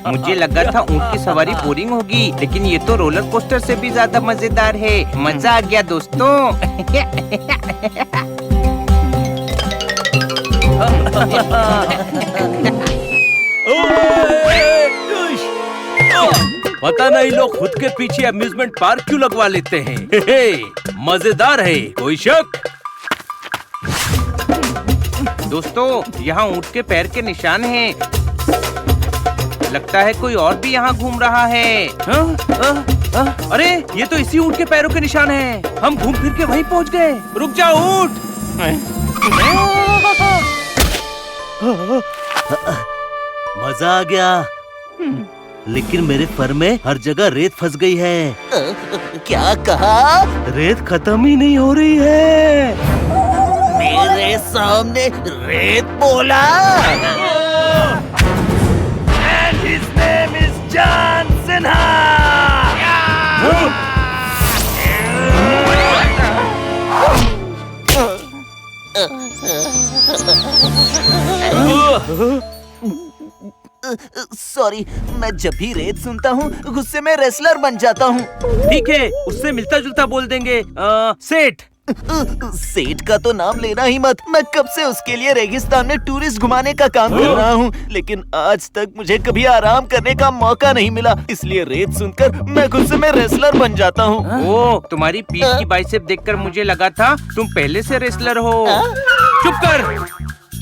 मुझे लगा था ऊँट की सवारी बोरिंग होगी, लेकिन ये तो रोलर कोस्टर से भी ज्यादा मजेदार है। मजा आ गया दोस्तों। पता नहीं लोग खुद के पीछे अम्यूजमेंट पार्क क्यों लगवा लेते हैं। मजेदार है, कोई शक? दोस्तों, यहाँ ऊँट के पैर के निशान हैं। लगता है कोई और भी यहाँ घूम रहा है। अरे, ये तो इसी ऊँट के पैरों के निशान हैं। हम घूम फिर के वहीं पहुँच गए। रुक जाओ ऊँट। मजा आ गया, लेकिन मेरे फर में हर जगह रेत फंस गई है। क्या कहा? रेत खत्म ही नहीं हो रही है। मेरे सामने रेत बोला? And his name is John Sinha. Sorry, मैं जब भी रेत सुनता हूँ गुस्से में रेसलर बन जाता हूँ। ठीक है, उससे मिलता जुलता बोल देंगे। सेठ। सेठ का तो नाम लेना ही मत। मैं कब से उसके लिए रेगिस्तान में टूरिस्ट घुमाने का काम कर रहा हूँ, लेकिन आज तक मुझे कभी आराम करने का मौका नहीं मिला। इसलिए रेत सुनकर मैं गुस्से में रेसलर बन जाता हूँ। ओ, तुम्हारी पीठ की बाइसेप देखकर मुझे लगा था तुम पहले से रेसलर हो। चुप कर।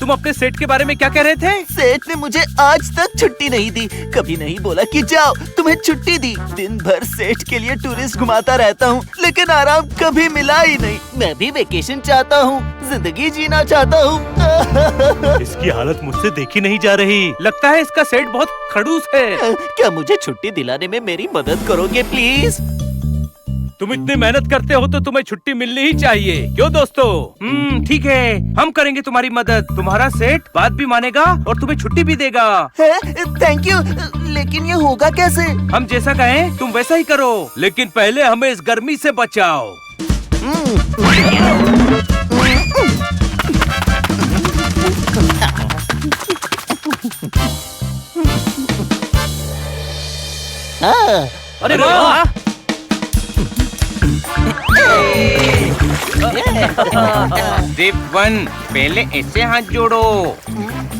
तुम अपने सेठ के बारे में क्या कह रहे थे? सेठ ने मुझे आज तक छुट्टी नहीं दी। कभी नहीं बोला कि जाओ, तुम्हें छुट्टी दी। दिन भर सेठ के लिए टूरिस्ट घुमाता रहता हूँ, लेकिन आराम कभी मिला ही नहीं। मैं भी वेकेशन चाहता हूँ, जिंदगी जीना चाहता हूँ। इसकी हालत मुझसे देखी नहीं जा रही। लगता है इसका सेठ बहुत खड़ूस है। क्या मुझे छुट्टी दिलाने में मेरी मदद करोगे प्लीज? तुम इतनी मेहनत करते हो तो तुम्हें छुट्टी मिलनी ही चाहिए, क्यों दोस्तों? ठीक है, हम करेंगे तुम्हारी मदद। तुम्हारा सेठ बात भी मानेगा और तुम्हें छुट्टी भी देगा। थैंक यू, लेकिन ये होगा कैसे? हम जैसा कहें तुम वैसा ही करो। लेकिन पहले हमें इस गर्मी से बचाओ। अरे वाह! स्टेप 1, पहले ऐसे हाथ जोड़ो।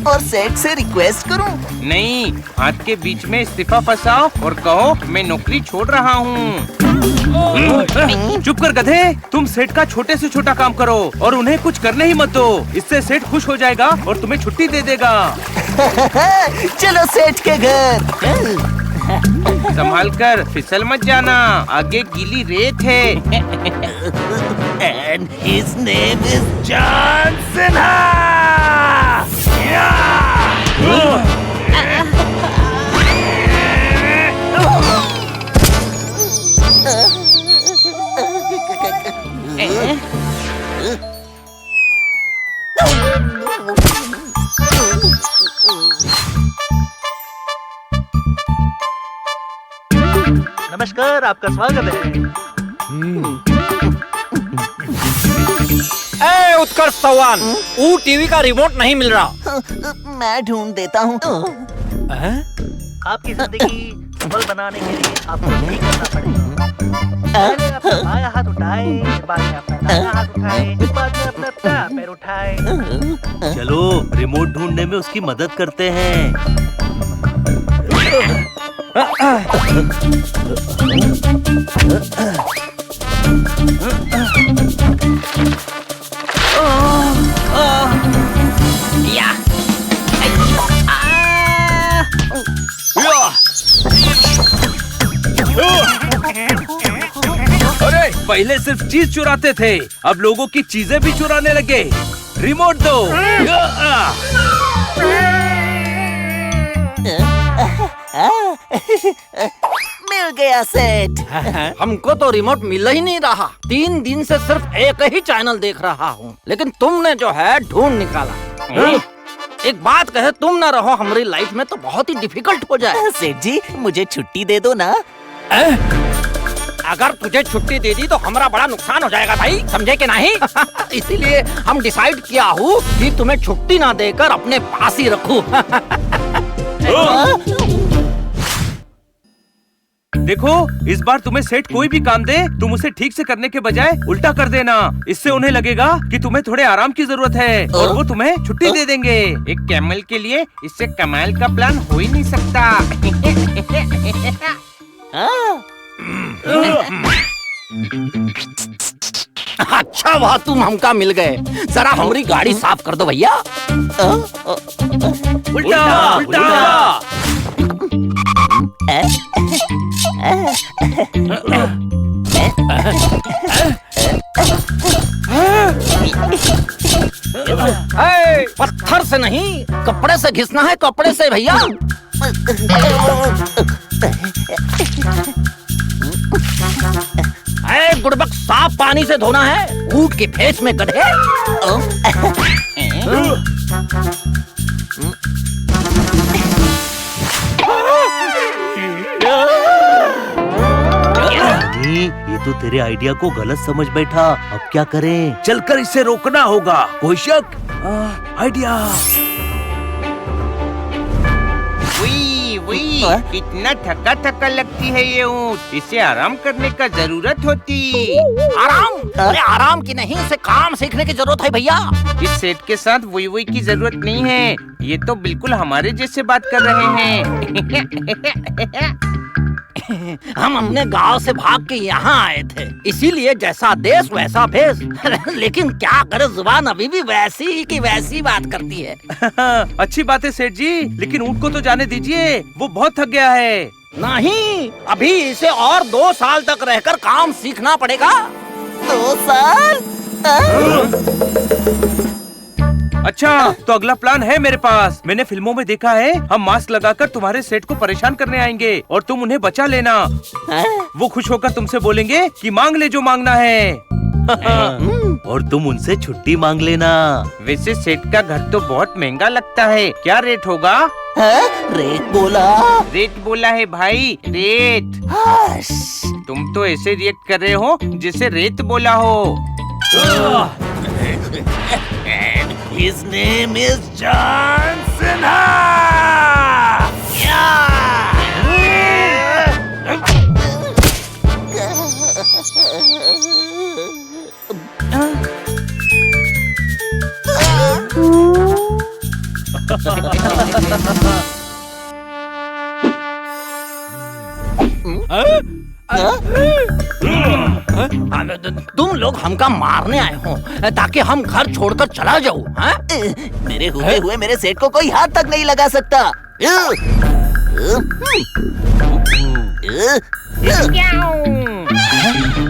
और सेठ से रिक्वेस्ट करूं? नहीं, हाथ के बीच में इस्तीफा फंसाओ और कहो मैं नौकरी छोड़ रहा हूँ। चुप कर गधे। तुम सेठ का छोटे से छोटा काम करो और उन्हें कुछ करने ही मत दो। इससे सेठ खुश हो जाएगा और तुम्हें छुट्टी दे देगा। चलो सेठ के घर। संभाल कर, फिसल मत जाना, आगे गीली रेत है। And his name is John Sinha. नमस्कार, आपका स्वागत है। उत्कर्ष चौहान, टीवी का रिमोट नहीं मिल रहा। मैं ढूंढ देता हूँ। आपकी जिंदगी सफल बनाने के लिए आपको यही करना पड़ेगा। पहले अपना बायां हाथ उठाए, बाद में अपना दायां हाथ उठाए, बाद में अपना पैर उठाए। चलो रिमोट ढूंढने में उसकी मदद करते हैं। अरे, पहले सिर्फ चीज चुराते थे, अब लोगों की चीजें भी चुराने लगे। रिमोट दो। मिल गया सेठ। हमको तो रिमोट मिल ही नहीं रहा। 3 दिन से सिर्फ एक ही चैनल देख रहा हूँ, लेकिन तुमने जो है ढूंढ निकाला। एक बात कहे, तुम न रहो हमारी लाइफ में तो बहुत ही डिफिकल्ट हो जाए। सेठ जी, मुझे छुट्टी दे दो ना। अगर तुझे छुट्टी दे दी तो हमारा बड़ा नुकसान हो जाएगा भाई, समझे कि नहीं? इसीलिए हम डिसाइड किया हूँ कि तुम्हें छुट्टी ना देकर अपने पास ही रखूं। देखो, इस बार तुम्हें सेठ कोई भी काम दे, तुम उसे ठीक से करने के बजाय उल्टा कर देना। इससे उन्हें लगेगा कि तुम्हें थोड़े आराम की जरूरत है और वो तुम्हें छुट्टी दे देंगे। एक कैमल के लिए इससे कमाल का प्लान हो ही नहीं सकता। अच्छा हुआ तुम हमका मिल गए। जरा हमारी गाड़ी साफ कर दो भैया। उल्टा उल्टा। पत्थर से नहीं, कपड़े से घिसना है, कपड़े से भैया। गुड़बक साफ पानी से धोना है, ऊँट के फेस में गधे। ये तो तेरे आइडिया को गलत समझ बैठा। अब क्या करें? चलकर इसे रोकना होगा। कोई शक? आइडिया। वही कितना थका थका लगती है ये ऊँट। इसे आराम करने का जरूरत होती। आराम? अरे आराम की नहीं, इसे काम सीखने की जरूरत है भैया। इस सेठ के साथ वही की जरूरत नहीं है। ये तो बिल्कुल हमारे जैसे बात कर रहे हैं। हम अपने गांव से भाग के यहाँ आए थे, इसीलिए जैसा देश वैसा भेष। लेकिन क्या करे, जुबान अभी भी वैसी की वैसी बात करती है। अच्छी बात है सेठ जी, लेकिन ऊँट को तो जाने दीजिए, वो बहुत थक गया है। नहीं, अभी इसे और 2 साल तक रहकर काम सीखना पड़ेगा। 2 साल? अच्छा, तो अगला प्लान है मेरे पास। मैंने फिल्मों में देखा है, हम मास्क लगाकर तुम्हारे सेठ को परेशान करने आएंगे और तुम उन्हें बचा लेना। वो खुश होकर तुमसे बोलेंगे कि मांग ले जो मांगना है। और तुम उनसे छुट्टी मांग लेना। वैसे सेठ का घर तो बहुत महंगा लगता है, क्या रेट होगा? रेट बोला? रेट बोला है भाई, रेट। तुम तो ऐसे रिएक्ट कर रहे हो जैसे रेत बोला हो। His name is John Cena. तुम लोग हमका मारने आए हो ताकि हम घर छोड़कर चला जाऊं? मेरे हुए मेरे सेठ को कोई हाथ तक नहीं लगा सकता।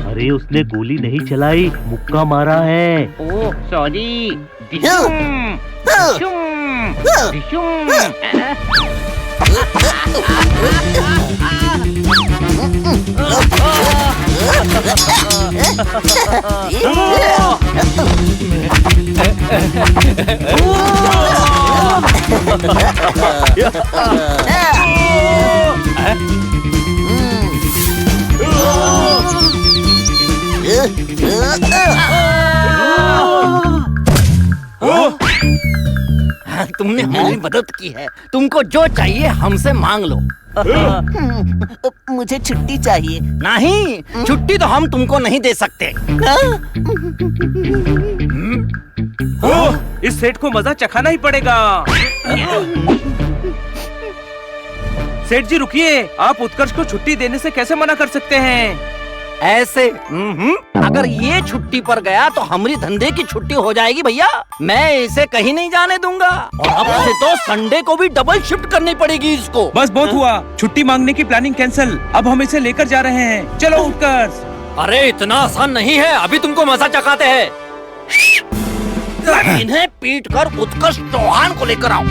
अरे उसने गोली नहीं चलाई, मुक्का मारा है। Oh sorry. तुमने हमारी मदद की है, तुमको जो चाहिए हमसे मांग लो। मुझे छुट्टी चाहिए। नहीं, छुट्टी तो हम तुमको नहीं दे सकते। इस सेठ को मजा चखाना ही पड़ेगा। सेठ जी रुकिए, आप उत्कर्ष को छुट्टी देने से कैसे मना कर सकते हैं? ऐसे अगर ये छुट्टी पर गया तो हमारी धंधे की छुट्टी हो जाएगी भैया। मैं इसे कहीं नहीं जाने दूंगा और अब से तो संडे को भी डबल शिफ्ट करनी पड़ेगी इसको। बस बहुत हुआ, छुट्टी मांगने की प्लानिंग कैंसिल। अब हम इसे लेकर जा रहे हैं। चलो उत्कर्ष। अरे इतना आसान नहीं है, अभी तुमको मजा चखाते हैं। इन्हें पीट कर उत्कर्ष चौहान को लेकर आओ।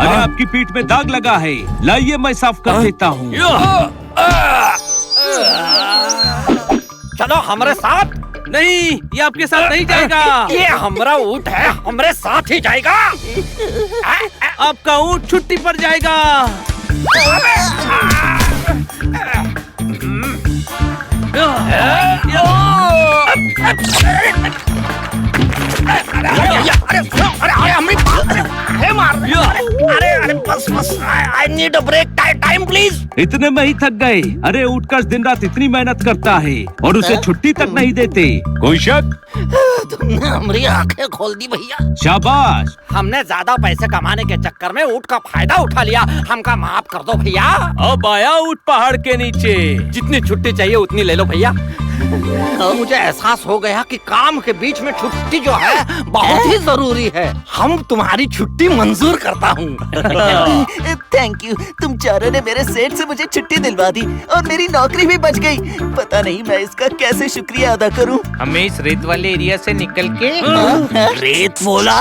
अरे आपकी पीठ में दाग लगा है, लाइए मैं साफ कर देता हूँ। चलो हमारे साथ। नहीं, ये आपके साथ नहीं जाएगा। ये हमारा ऊँट है, हमारे साथ ही जाएगा। आपका ऊँट छुट्टी पर जाएगा। अरे बस I need a break, time please. इतने में ही थक गए। अरे ऊँटकश दिन रात इतनी मेहनत करता है और उसे छुट्टी तक नहीं देते। कोई शक? तुमने हमारी आंखें खोल दी भैया। शाबाश। हमने ज्यादा पैसे कमाने के चक्कर में ऊँट का फायदा उठा लिया, हमका माफ कर दो भैया। अब आया ऊँट पहाड़ के नीचे। जितनी छुट्टी चाहिए उतनी ले लो भैया। मुझे एहसास हो गया कि काम के बीच में छुट्टी जो है बहुत ही जरूरी है। हम तुम्हारी छुट्टी मंजूर करता हूँ। थैंक यू, तुम चारों ने मेरे सेठ से मुझे छुट्टी दिलवा दी और मेरी नौकरी भी बच गई। पता नहीं मैं इसका कैसे शुक्रिया अदा करूं। हमें इस रेत वाले एरिया से निकल के रेत बोला?